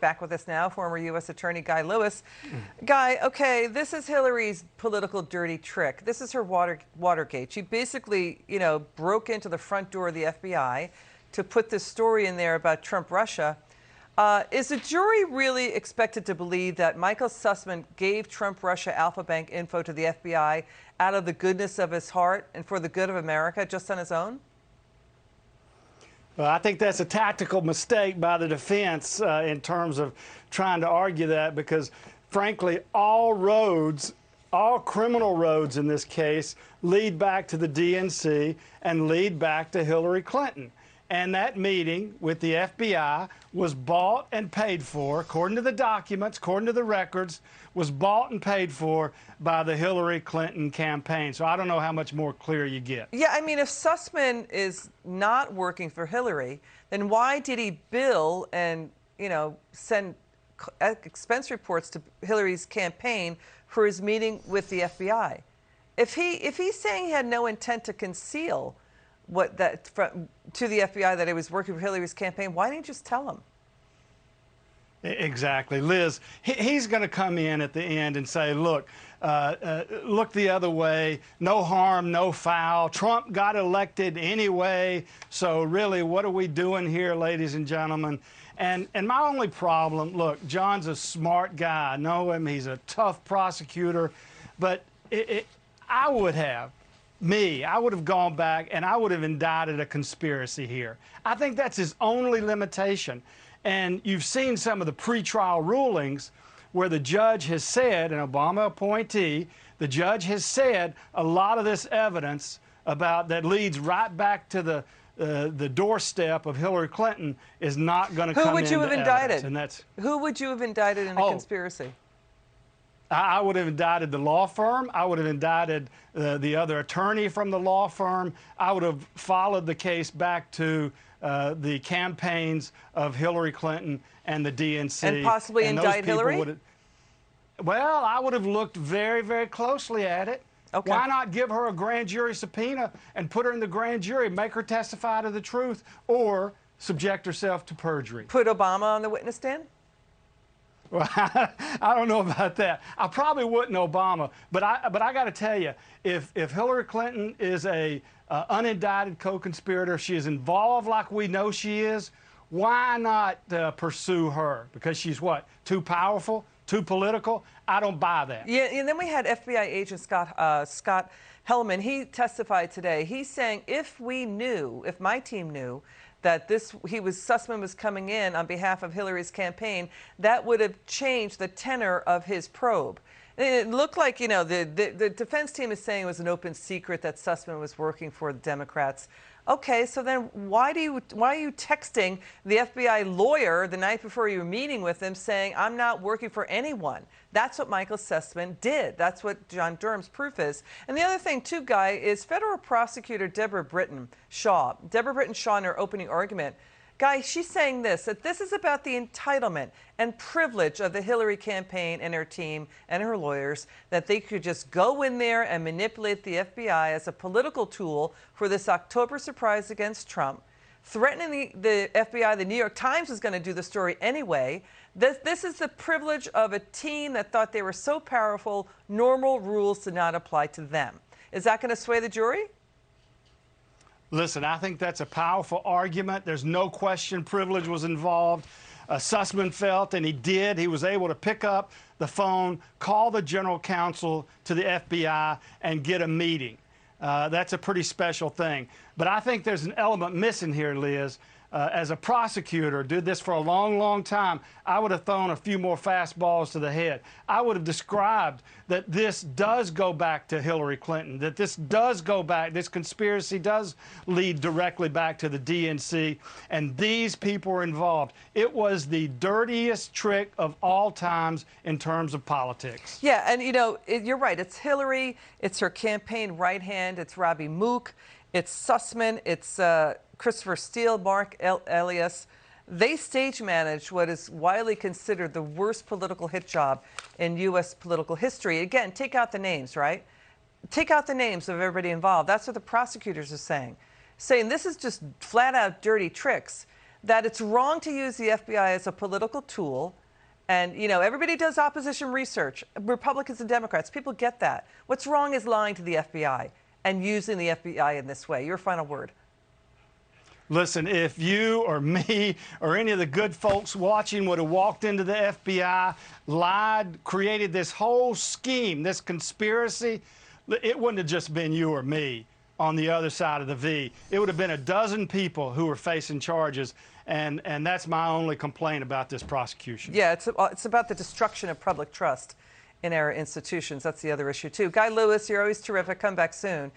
Back with us now, former U.S. Attorney Guy Lewis. Guy, okay, this is Hillary's political dirty trick. This is her Watergate. She basically, broke into the front door of the FBI to put this story in there about Trump-Russia. Is the jury really expected to believe that Michael Sussmann gave Trump-Russia Alpha Bank info to the FBI out of the goodness of his heart and for the good of America, just on his own? Well, I think that's a tactical mistake by the defense in terms of trying to argue that, because, frankly, all criminal roads in this case lead back to the DNC and lead back to Hillary Clinton. And that meeting with the FBI was bought and paid for, according to the documents, according to the records, was bought and paid for by the Hillary Clinton campaign. So I don't know how much more clear you get. Yeah, I mean, if Sussmann is not working for Hillary, then why did he bill and, send expense reports to Hillary's campaign for his meeting with the FBI? If he's saying he had no intent to conceal to the FBI that he was working for Hillary's campaign, why didn't you just tell him? Exactly. Liz, he's going to come in at the end and say, look the other way, no harm, no foul. Trump got elected anyway, so really, what are we doing here, ladies and gentlemen? And my only problem, look, John's a smart guy. I know him. He's a tough prosecutor. But I would have gone back and I would have indicted a conspiracy here. I think that's his only limitation. And you've seen some of the pretrial rulings where the judge has said, an Obama appointee, the judge has said a lot of this evidence about that leads right back to the doorstep of Hillary Clinton is not going to come into evidence. Who would you have indicted? And that's, who would you have indicted in a conspiracy? I would have indicted the law firm. I would have indicted the other attorney from the law firm. I would have followed the case back to the campaigns of Hillary Clinton and the DNC. And possibly indict Hillary? Well, I would have looked very, very closely at it. Okay. Why not give her a grand jury subpoena and put her in the grand jury, make her testify to the truth, or subject herself to perjury? Put Obama on the witness stand? Well, I don't know about that. I probably wouldn't Obama, but I got to tell you, if Hillary Clinton is a unindicted co-conspirator, she is involved like we know she is, why not pursue her? Because she's what? Too powerful? Too political? I don't buy that. Yeah, and then we had FBI agent Scott Hellman. He testified today. He's saying if my team knew that Sussmann was coming in on behalf of Hillary's campaign, that would have changed the tenor of his probe. And it looked like, the defense team is saying it was an open secret that Sussmann was working for the Democrats. Okay, so then why are you texting the FBI lawyer the night before you were meeting with him saying, I'm not working for anyone? That's what Michael Sussmann did. That's what John Durham's proof is. And the other thing, too, Guy, is federal prosecutor Deborah Britton Shaw in her opening argument, Guy, she's saying that this is about the entitlement and privilege of the Hillary campaign and her team and her lawyers, that they could just go in there and manipulate the FBI as a political tool for this October surprise against Trump, threatening the FBI. The New York Times is going to do the story anyway. This is the privilege of a team that thought they were so powerful, normal rules did not apply to them. Is that going to sway the jury? Listen, I think that's a powerful argument. There's no question privilege was involved. Sussmann felt, and he was able to pick up the phone, call the general counsel to the FBI, and get a meeting. That's a pretty special thing. But I think there's an element missing here, Liz. As a prosecutor, did this for a long, long time, I would have thrown a few more fastballs to the head. I would have described that this does go back to Hillary Clinton, that this conspiracy does lead directly back to the DNC, and these people are involved. It was the dirtiest trick of all times in terms of politics. Yeah, and you're right. It's Hillary, it's her campaign right hand, it's Robbie Mook, it's Sussmann, it's Christopher Steele, Mark Elias. They stage managed what is widely considered the worst political hit job in U.S. political history. Again, take out the names, right? Take out the names of everybody involved. That's what the prosecutors are saying. Saying this is just flat out dirty tricks. that it's wrong to use the FBI as a political tool. And, you know, everybody does opposition research, Republicans and Democrats. People get that. What's wrong is lying to the FBI and using the FBI in this way. Your final word. Listen, if you or me or any of the good folks watching would have walked into the FBI, lied, created this whole scheme, this conspiracy, it wouldn't have just been you or me on the other side of the V. It would have been a dozen people who were facing charges, and that's my only complaint about this prosecution. Yeah, it's about the destruction of public trust in our institutions. That's the other issue, too. Guy Lewis, you're always terrific. Come back soon.